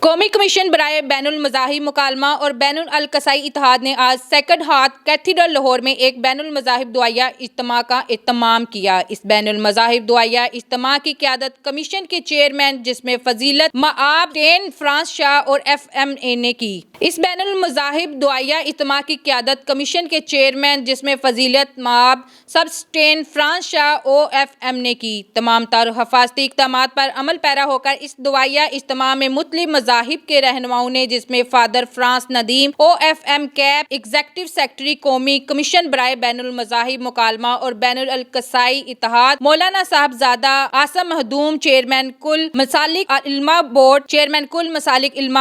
قومی کمیشن برائے بین المذاہب مکالمہ اور بین القصائی اتحاد نے آج سیکرڈ ہارٹ کیتھیڈرل لاہور میں ایک بین المذاہب دعائیہ اجتماع کا اہتمام کیا۔ اس بین المذاہب دعائیہ اجتماع کی قیادت کمیشن کے چیئرمین جسم فضیلت مآب سٹین فرانس شاہ اور ایف ایم اے نے کی۔ اس بین المذاہب دعائیہ اجتماع کی قیادت کمیشن کے چیئرمین جسم فضیلت مآب سب سٹین فرانس شاہ او ایف ایم نے کی۔ تمام تر حفاظتی اقدامات پر عمل پیرا ہو کر اس دعائیہ اجتماع میں مختلف مذاہب کے رہنماؤں نے جس میں father Francis Nadeem O F M cap executive secretary قومی کمیشن برائے بین المذاہب مکالمہ اور بین القصائی اتحاد مولانا صاحبزادہ عاصم مخدوم چیئرمین کل مسالک علماء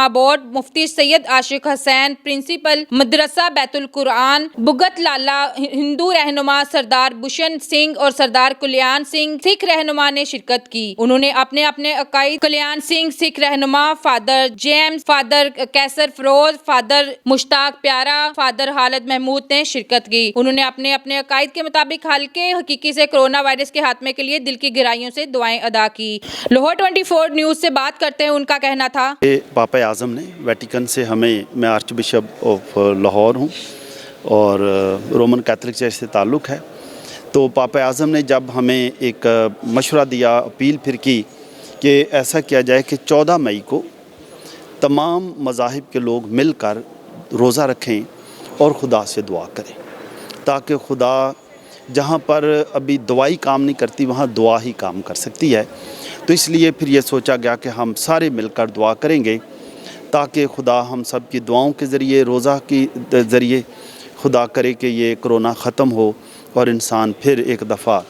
بورڈ مفتی سید عاشق حسین پرنسپل مدرسہ بیت القرآن بھگت لالہ ہندو رہنما سردار بھوشن سنگھ اور سردار کلیان سنگھ سکھ رہنما نے شرکت کی۔ انہوں نے اپنے عقائد کلیان سنگھ سکھ رہنما فادر جیمز فادر کیسر فروز فادر مشتاق پیارا فادر خالد محمود نے شرکت کی۔ انہوں نے اپنے عقائد کے مطابق حلقے حقیقی سے کرونا وائرس کے خاتمے کے لیے دل کی گہرائیوں سے دعائیں ادا کی۔ لاہور 24 نیوز سے بات کرتے ہیں ان کا کہنا تھا پاپا اعظم نے ویٹیکن سے میں آرچ بشپ آف لاہور ہوں اور رومن کیتھولک چرچ سے تعلق ہے، تو پاپا اعظم نے جب ہمیں ایک مشورہ دیا، اپیل پھر کی کہ ایسا کیا جائے کہ 14 مئی کو تمام مذاہب کے لوگ مل کر روزہ رکھیں اور خدا سے دعا کریں، تاکہ خدا جہاں پر ابھی دوائی کام نہیں کرتی وہاں دعا ہی کام کر سکتی ہے۔ تو اس لیے پھر یہ سوچا گیا کہ ہم سارے مل کر دعا کریں گے تاکہ خدا ہم سب کی دعاؤں کے ذریعے روزہ کے ذریعے خدا کرے کہ یہ کرونا ختم ہو اور انسان پھر ایک دفعہ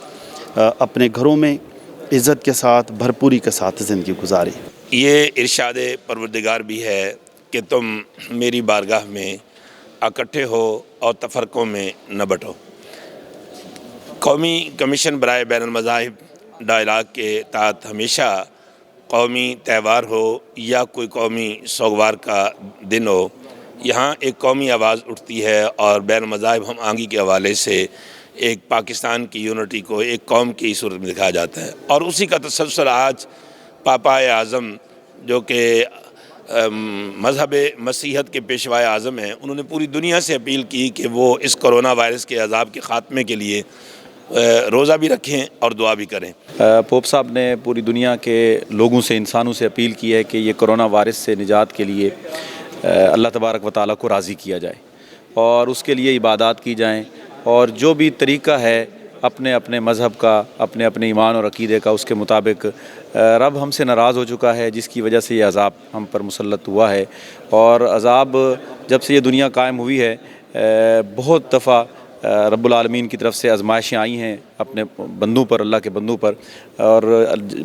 اپنے گھروں میں عزت کے ساتھ بھرپوری کے ساتھ زندگی گزارے۔ یہ ارشاد پروردگار بھی ہے کہ تم میری بارگاہ میں اکٹھے ہو اور تفرقوں میں نہ بٹو۔ قومی کمیشن برائے بین المذاہب ڈائلاگ کے تحت ہمیشہ قومی تہوار ہو یا کوئی قومی سوگوار کا دن ہو، یہاں ایک قومی آواز اٹھتی ہے اور بین المذاہب ہم آہنگی کے حوالے سے ایک پاکستان کی یونٹی کو ایک قوم کی صورت میں دکھایا جاتا ہے، اور اسی کا تسلسل آج پاپا اعظم جو کہ مذہب مسیحیت کے پیشوائے اعظم ہیں، انہوں نے پوری دنیا سے اپیل کی کہ وہ اس کرونا وائرس کے عذاب کے خاتمے کے لیے روزہ بھی رکھیں اور دعا بھی کریں۔ پوپ صاحب نے پوری دنیا کے لوگوں سے انسانوں سے اپیل کی ہے کہ یہ کرونا وائرس سے نجات کے لیے اللہ تبارک و تعالیٰ کو راضی کیا جائے اور اس کے لیے عبادات کی جائیں، اور جو بھی طریقہ ہے اپنے اپنے مذہب کا اپنے اپنے ایمان اور عقیدے کا اس کے مطابق رب ہم سے ناراض ہو چکا ہے، جس کی وجہ سے یہ عذاب ہم پر مسلط ہوا ہے، اور عذاب جب سے یہ دنیا قائم ہوئی ہے بہت دفعہ رب العالمین کی طرف سے آزمائشیں آئی ہیں اپنے بندوں پر، اللہ کے بندوں پر، اور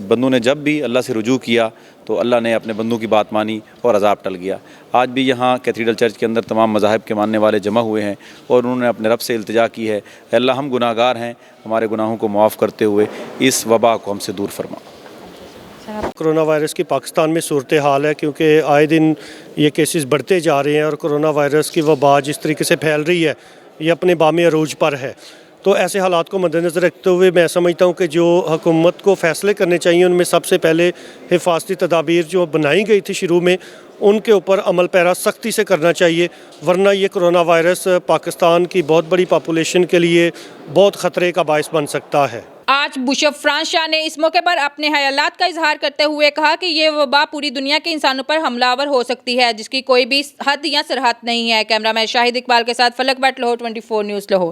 بندوں نے جب بھی اللہ سے رجوع کیا تو اللہ نے اپنے بندوں کی بات مانی اور عذاب ٹل گیا۔ آج بھی یہاں کیتھیڈرل چرچ کے اندر تمام مذاہب کے ماننے والے جمع ہوئے ہیں اور انہوں نے اپنے رب سے التجا کی ہے، اے اللہ ہم گناہ گار ہیں، ہمارے گناہوں کو معاف کرتے ہوئے اس وبا کو ہم سے دور فرما۔ کرونا وائرس کی پاکستان میں صورتحال ہے، کیونکہ آئے دن یہ کیسز بڑھتے جا رہے ہیں اور کرونا وائرس کی وبا جس طریقے سے پھیل رہی ہے یہ اپنے بام عروج پر ہے۔ تو ایسے حالات کو مد نظر رکھتے ہوئے میں سمجھتا ہوں کہ جو حکومت کو فیصلے کرنے چاہیے ان میں سب سے پہلے حفاظتی تدابیر جو بنائی گئی تھی شروع میں ان کے اوپر عمل پیرا سختی سے کرنا چاہیے، ورنہ یہ کرونا وائرس پاکستان کی بہت بڑی پاپولیشن کے لیے بہت خطرے کا باعث بن سکتا ہے۔ آج بشپ فرانس شاہ نے اس موقع پر اپنے خیالات کا اظہار کرتے ہوئے کہا کہ یہ وبا پوری دنیا کے انسانوں پر حملہ آور ہو سکتی ہے جس کی کوئی بھی حد یا سرحد نہیں ہے۔ کیمرہ مین شاہد اقبال کے ساتھ فلک بٹ لاہور 24 نیوز لاہور۔